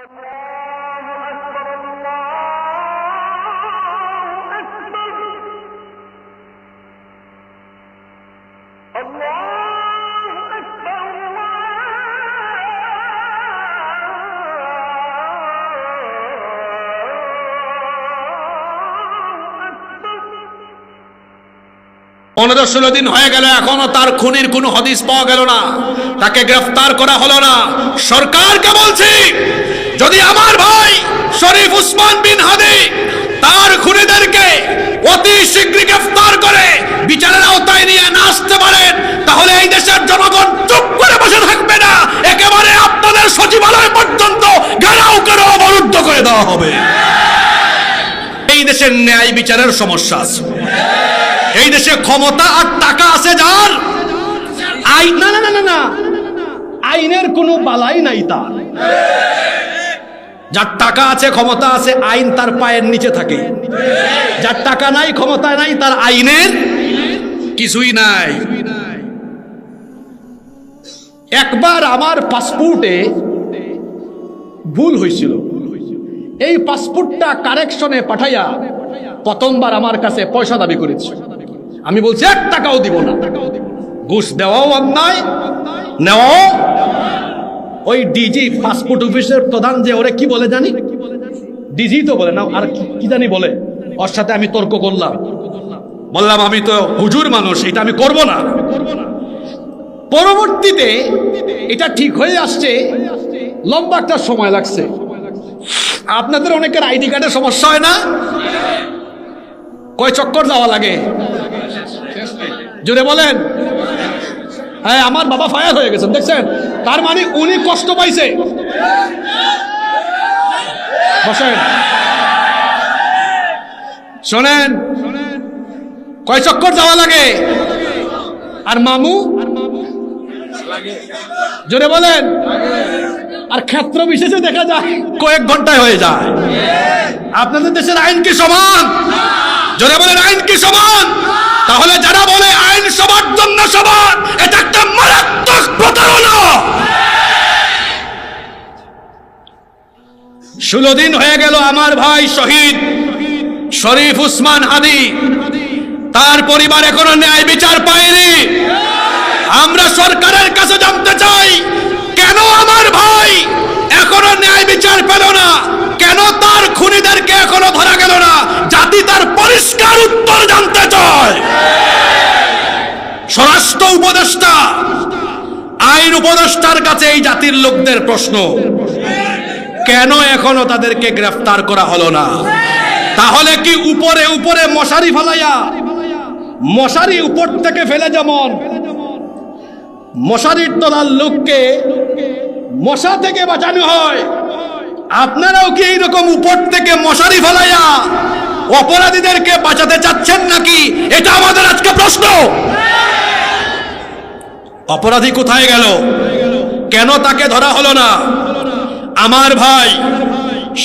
15-16 দিন হয়ে গেল, এখনো তার খুনির কোনো হদিস পাওয়া গেল না, তাকে গ্রেফতার করা হলো না। সরকারকে বলছি, যদি আমার ভাই শরীফ উসমান বিন হাদি তার খুনিদেরকে অতি শীঘ্রই গ্রেফতার করে বিচারের আওতায় নিয়ে না আসতে পারেন, তাহলে এই দেশের জনগণ চুপ করে বসে থাকবে না, একেবারে আপনাদের সচিবালয় পর্যন্ত ঘেরাও করে অবরুদ্ধ করে দেওয়া হবে। এই দেশের ন্যায় বিচারের সমস্যা আছে, এই দেশে ক্ষমতা আর টাকা আছে যার, আইন না না না না আইনের কোনো বালাই নাই তার। যার টাকা আছে, ক্ষমতা আছে, আইন তার পায়ের নিচে থাকে। যার টাকা নাই, ক্ষমতা নাই, তার আইনের কিছুই নাই। একবার আমার পাসপোর্টে ভুল হয়েছিল, এই পাসপোর্টটা কারেকশনে পাঠাইয়া প্রথমবার আমার কাছে পয়সা দাবি করেছে। আমি বলছি 1 টাকাও দিব না। ঘুষ দেওয়াও অন্যায়, নেওয়াও। ওই ডিজি পাসপোর্ট অফিসের প্রধান যে ওরে কি বলে জানি, ডিজি তো বলে না, আর কি জানি বলে, ওর সাথে আমি তর্ক করলাম। বললাম আমি তো হুজুর মানুষ, এটা আমি করব না। পরবর্তীতে এটা ঠিক হয়ে আসছে, লম্বা একটা সময় লাগছে। আপনাদের অনেকের আইডি কার্ডের সমস্যা হয় না? কয় চক্কর যাওয়া লাগে? জোরে বলেন। হ্যাঁ, আমার বাবা ফায়ার হয়ে গেছেন, দেখছেন? তার মানে উনি কষ্ট পাইছে। বসেন, শোনেন, কয় চক্কর যাওয়া লাগে? আর মামু জোরে বলেন। আর ক্ষেত্র বিশেষে দেখা যায় কয়েক ঘন্টায় হয়ে যায়। আপনাদের দেশের আইন কি সমান? জোরে বলেন, আইন কি সমান? তাহলে যারা বলে আইন সবার জন্য সমান, এটা একটা মারাত্মক প্রতারণা। 16 দিন হয়ে গেল আমার ভাই শহীদ শরীফ উসমান হাদি, তার পরিবার এখনো ন্যায় বিচার পায়নি। আমরা সরকারের কাছে জানতে চাই, কেন আমার ভাই এখনো ন্যায় বিচার পেল না? কেন তার খুনিদেরকে এখনো ধরা গেল না? জাতি তার পরিষ্কার উত্তর জানতে চায়। স্বরাষ্ট্র উপদেষ্টা, আইন উপদেষ্টার কাছে এই জাতির লোকদের প্রশ্ন, কেন এখনো তাদেরকে গ্রেফতার করা হলো না? তাহলে কি উপরে উপরে মশারি ফেলাইয়া, মশারি উপর থেকে ফেলে যেমন মশারির তলার লোককে মশা থেকে বাঁচানো হয়, আপনারাও কি এইরকম উপর থেকে মশারি ফেলাইয়া অপরাধীদেরকে বাঁচাতে চাচ্ছেন নাকি? এটা আমাদের আজকে প্রশ্ন। অপরাধী কোথায় গেল? কেন তাকে ধরা হলো না? আমার ভাই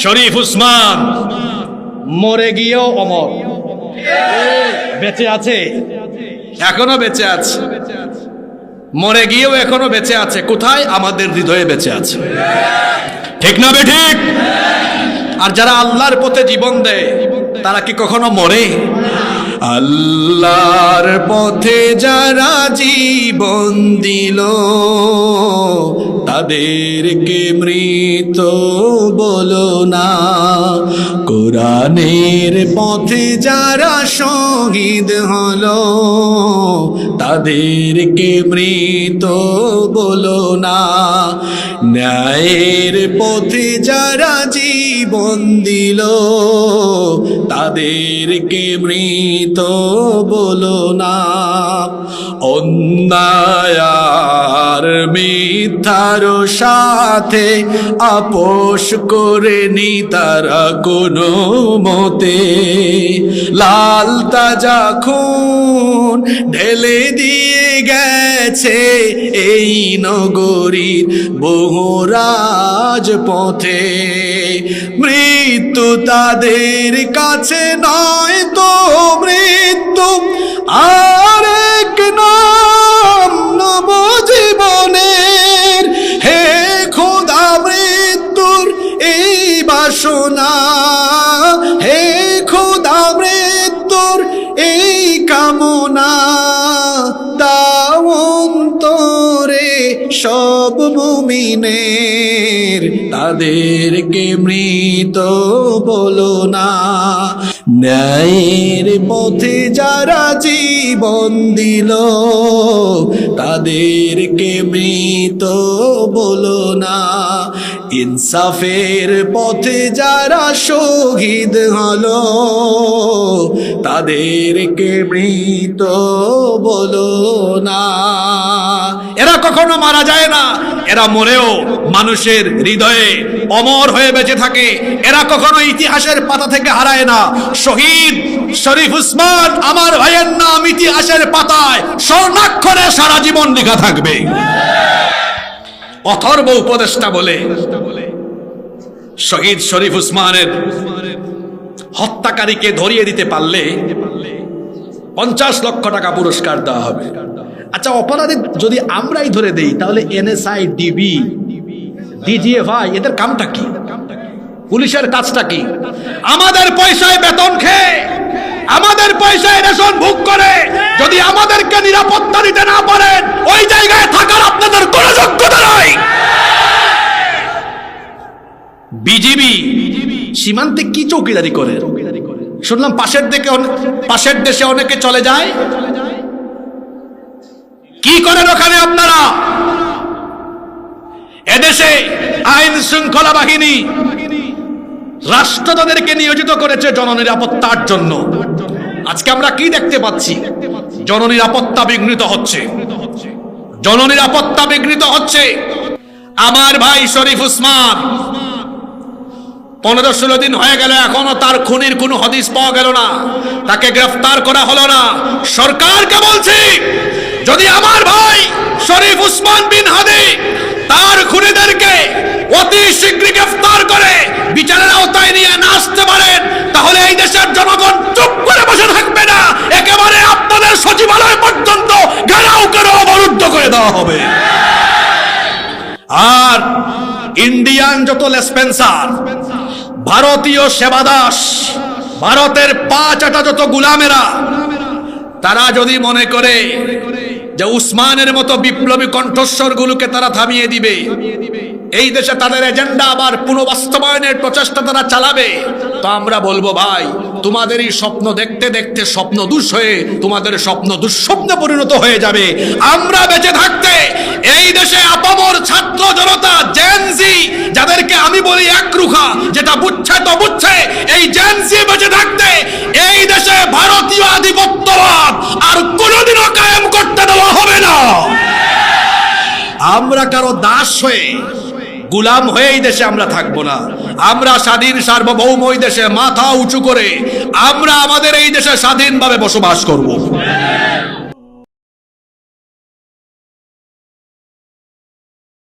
শরীফ উসমান মরে গিয়েও অমর, বেঁচে আছে, এখনো বেঁচে আছে। মরে গিয়েও এখনো বেঁচে আছে। কোথায়? আমাদের হৃদয়ে বেঁচে আছে। ঠিক না বেঠিক? আর যারা আল্লাহর পথে জীবন দেয়, তারা কি কখনো মরে? আল্লাহর পথে যারা জীবন দিল, তাদেরকে মৃত বলো না। কোরআনের পথে যারা শহীদ হলো, তাদেরকে মৃত বলো না। ন্যায়ের পথে যারা জীবন দিল, তাদেরকে মৃত বলো না। অন্যায় আর মিথ্যার সাথে আপোষ করে নি তারা কোনো মতে। লাল তাজা খুন ঢেলে দিয়ে গেছে এই নগরীর বহু রাজপথে। মৃত্যু তাদের কাছে নয় তো মৃত্যু আরেক নাম নবজীবনের। হে খোদা, মৃত্যুর বাসনা, হে খোদা মৃত্যুর এই কামনা, দাও অন্তরে সব মুমিনের, তাদেরকে মৃত বলো না। ন্যায়ের পথে যারা জীবন দিল, তাদেরকে মৃত বলো না। ইনসাফের পথে যারা শহীদ হলো, তাদেরকে মৃত বলো না। এরা কখনো মারা যায় না, এরা মরেও মানুষের হৃদয়ে অমর হয়ে বেঁচে থাকে। এরা কখনো ইতিহাসের পাতা থেকে হারায় না। শহীদ শরীফ উসমান আমার ভাইয়ের নাম ইতিহাসের পাতায় স্বর্ণাক্ষরে সারা জীবন লেখা থাকবে। অথর্ব উপদেষ্টা বলে শহীদ শরীফ উসমানের হত্যাকারীকে ধরিয়ে দিতে পারলে 50 লক্ষ টাকা পুরস্কার দেওয়া হবে। আচ্ছা, অপরাধী যদি আমরাই ধরে দেই, তাহলে এনএসআই, ডিবি, ডিজিএফআই এদের কামটা কি? পুলিশের কাজটা কি? আমাদের পয়সায় বেতন খেয়ে, আমাদের পয়সায় রেশন ভোগ করে যদি আমাদেরকে নিরাপত্তা দিতে না পারেন, ওই জায়গায় থাকার আপনাদের কোনো যোগ্যতা নাই। বিজিবি সীমান্তে কি চৌকিদারি করে? শুনলাম পাশের দেশে অনেকে চলে যায়। কি করেন ওখানে আপনারা? এদেশে আইন শৃঙ্খলা বাহিনী রাষ্ট্র তাদেরকে নিয়োজিত করেছে জননিরাপত্তার জন্য। আজকে আমরা কি দেখতে পাচ্ছি? জননিরাপত্তা বিঘ্নিত হচ্ছে, জননিরাপত্তা বিঘ্নিত হচ্ছে। আমার ভাই শরীফ উসমান 15-16 দিন হয়ে গেল, এখনো তার খুনির কোনো হদিস পাওয়া গেল না, তাকে গ্রেফতার করা হলো না। সরকারকে বলছি, যদি আমার ভাই শরীফ উসমান বিন হাদি তার খুনিদেরকে অতি শীঘ্রই গ্রেফতার করে বিচারের আওতায় নিয়ে না আসতে পারেন, তাহলে এই দেশের জনগণ চুপ করে বসে থাকবে না, একেবারে আপনাদের সচিবালয় পর্যন্ত ঘেরাও করে অবরুদ্ধ করে দেওয়া হবে। আর ইন্ডিয়ান যত লেসপেন্সার, ভারতীয় সেবাদাস, ভারতের পা চাটা যত গুলামেরা, তারা যদি মনে করে যে উসমানের মতো বিপ্লবী কণ্ঠস্বরগুলোকে তারা থামিয়ে দিবে, এই দেশে তাদের এজেন্ডা আবার পুনঃবাস্তবায়নের প্রচেষ্টা তারা চালাবে, তো আমরা বলবো, ভাই তোমাদের এই স্বপ্ন দেখতে দেখতে স্বপ্ন দুষ হয়ে তোমাদের স্বপ্ন দুঃস্বপ্নে পরিণত হয়ে যাবে। আমরা বেঁচে থাকতে এই দেশে আপামর ছাত্র জনতা, জেনজি, যাদেরকে আমি বলি একরুখা, যেটা বুঝছে তো বুঝছে, এই জেনজি বেঁচে থাকতে এই দেশে ভারতীয় আধিপত্যবাদ আর কোনোদিনও কায়েম করতে দেওয়া হবে না। আমরা কারো দাস হয়ে, গুলাম হয়ে এই দেশে আমরা থাকবো না। আমরা স্বাধীন সার্বভৌম এই দেশে মাথা উঁচু করে আমরা আমাদের এই দেশে স্বাধীনভাবে বসবাস করব।